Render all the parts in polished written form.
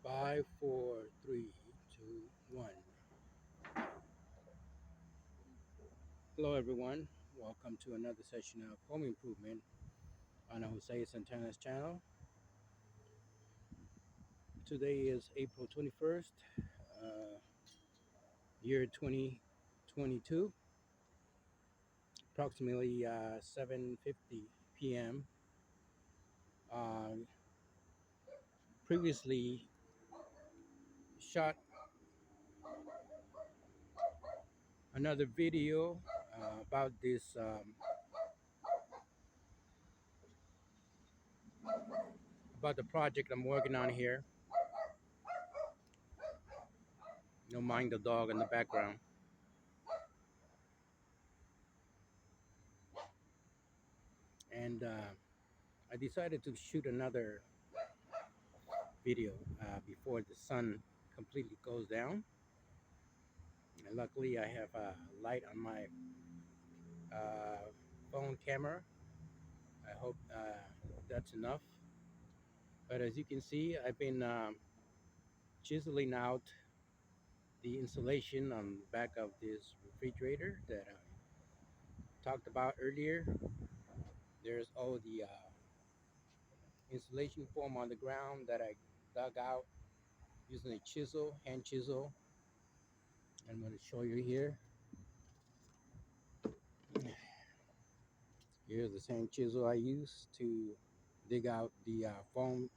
Five, four, three, two, one. Hello, everyone. Welcome to another session of home improvement on Jose Santana's channel. Today is April 21st, uh, year 2022, approximately 7:50 p.m. Uh, Previously shot another video about about the project I'm working on here. Don't mind the dog in the background. And I decided to shoot another video before the sun completely goes down. And luckily, I have a light on my uh, phone camera. I hope that's enough. But as you can see, I've been chiseling out the insulation on the back of this refrigerator that I talked about earlier. There's all the insulation foam on the ground that I dug out using a chisel, hand chisel. I'm going to show you here. Here's the same chisel I used to dig out the foam.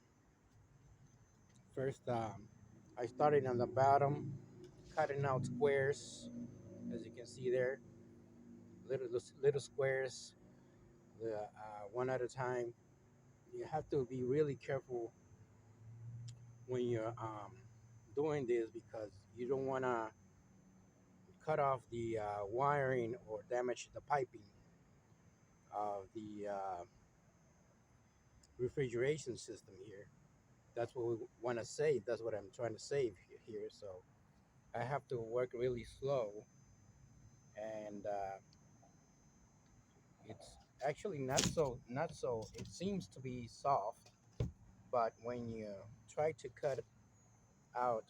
First, I started on the bottom, cutting out squares, as you can see there, little squares, one at a time. You have to be really careful when you're doing this because you don't want to cut off the wiring or damage the piping of the refrigeration system here. That's what we want to save. That's what I'm trying to save here. So I have to work really slow, and it's actually not so. It seems to be soft, but when you try to cut out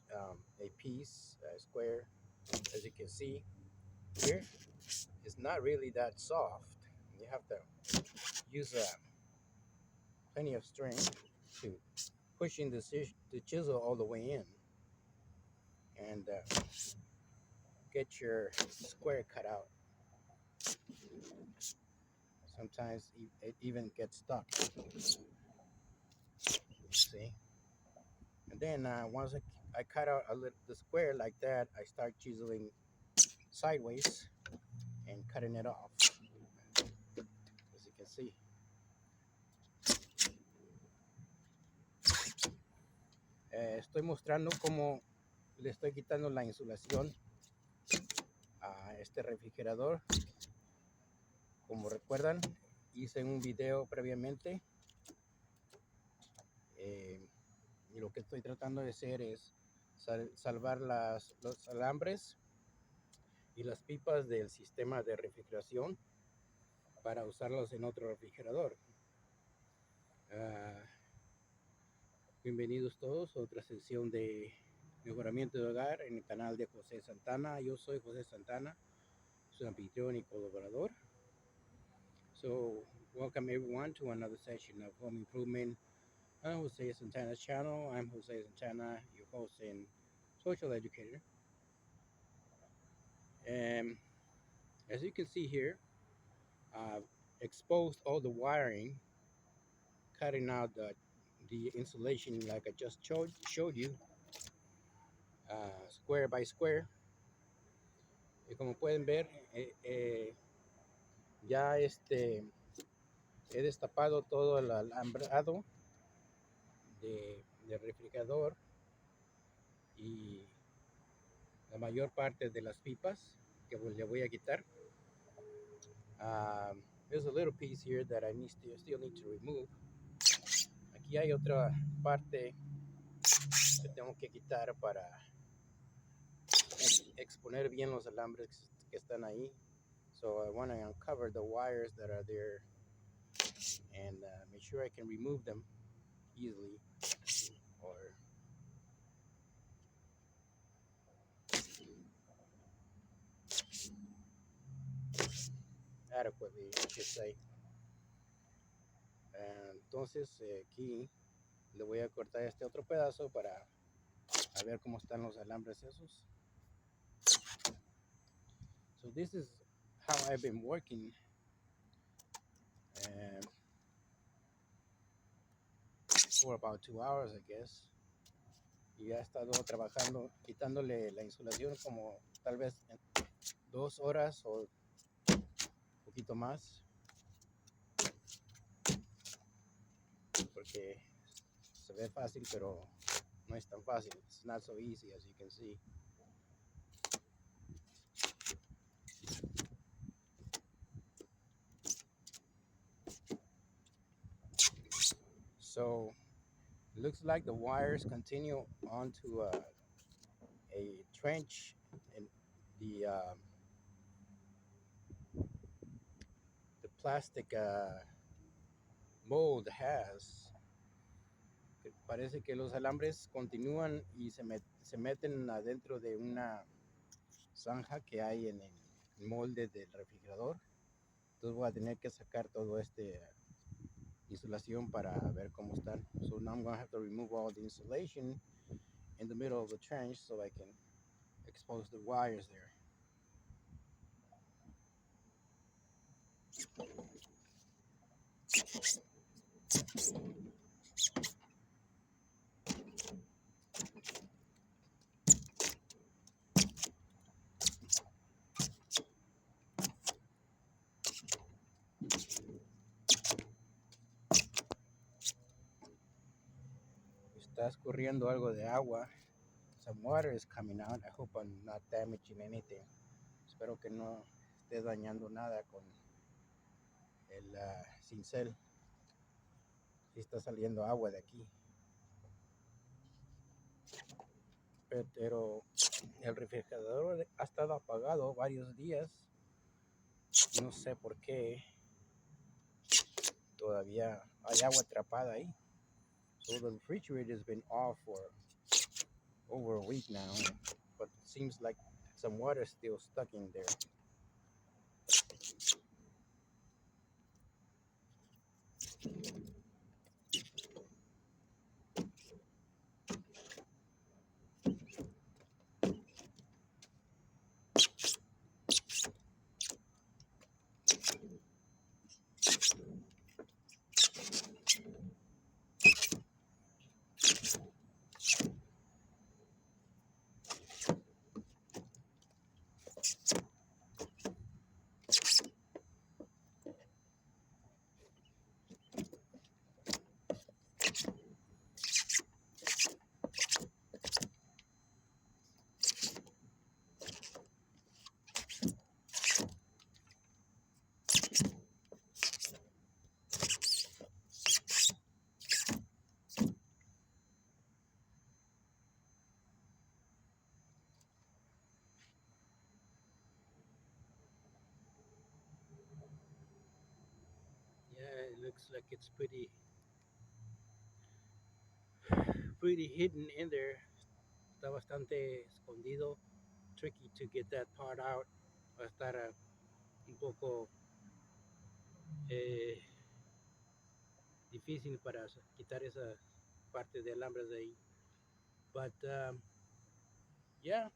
a piece, a square, as you can see here, it's not really that soft. You have to use plenty of strength to pushing the chisel all the way in and get your square cut out. Sometimes it even gets stuck. See, and then once I cut out the square like that, I start chiseling sideways and cutting it off, as you can see. Estoy mostrando cómo le estoy quitando la insulación a este refrigerador. Como recuerdan, hice un video previamente y lo que estoy tratando de hacer es salvar los alambres y las pipas del sistema de refrigeración para usarlos en otro refrigerador. Uh, Bienvenidos todos a otra sesión de mejoramiento de hogar en el canal de José Santana. Yo soy José Santana, su anfitrión y colaborador. So, welcome everyone to another session of home improvement on Jose Santana's channel. I'm Jose Santana, your host and social educator. And as you can see here, I've exposed all the wiring, cutting out the insulation like I just showed you, square by square. Y como pueden ver, ya he destapado todo el alambrado del refrigerador y la mayor parte de las pipas que le voy a quitar. There's a little piece here that I still need to remove. Aquí hay otra parte que tengo que quitar para exponer bien los alambres que están ahí. So I want to uncover the wires that are there and make sure I can remove them easily or adequately, I should say. Entonces, aquí le voy a cortar este otro pedazo para a ver cómo están los alambres esos. So this is how I've been working. Um, for about 2 hours, I guess. Y ha estado trabajando, quitándole la insulación como tal vez en 2 horas o un poquito más, porque se ve fácil, pero no es tan fácil. It's not so easy, as you can see. So it looks like the wires continue onto a trench, and the plastic mold has. Parece que los alambres continúan y se meten adentro de una zanja que hay en el molde del refrigerador. Entonces voy a tener que sacar todo este insulación para ver cómo están. So now I'm going to have to remove all the insulation in the middle of the trench so I can expose the wires there. Está escurriendo algo de agua. Some water is coming out. I hope I'm not damaging anything. Espero que no esté dañando nada con el cincel. Sí está saliendo agua de aquí. Pero el refrigerador ha estado apagado varios días. No sé por qué. Todavía hay agua atrapada ahí. So the refrigerator has been off for over a week now, but it seems like some water is still stuck in there. Yeah, it looks like it's pretty hidden in there. Está bastante escondido. Tricky to get that part out. Va a estar un poco eh, difícil para quitar esa parte de alambres de ahí. But yeah,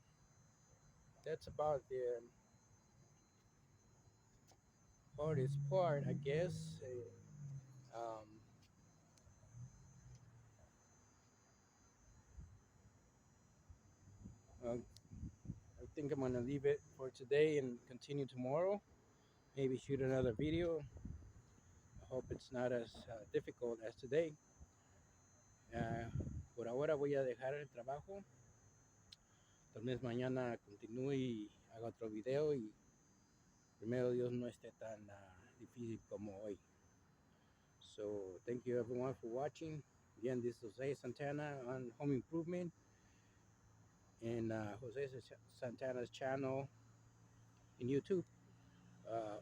that's about the hardest part, I guess. Um, uh, I think I'm gonna leave it for today and continue tomorrow. Maybe shoot another video. I hope it's not as difficult as today. Uh, por ahora voy a dejar el trabajo. Tal vez mañana continúe y haga otro video y primero Dios no esté tan difícil como hoy. So thank you everyone for watching. Again, this is Jose Santana on Home Improvement and Jose Santana's channel en YouTube.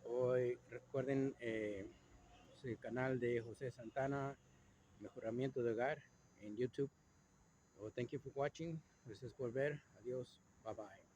Hoy recuerden el canal de Jose Santana, Mejoramiento de Hogar en YouTube. Thank you for watching. Gracias por ver. Adiós. Bye bye.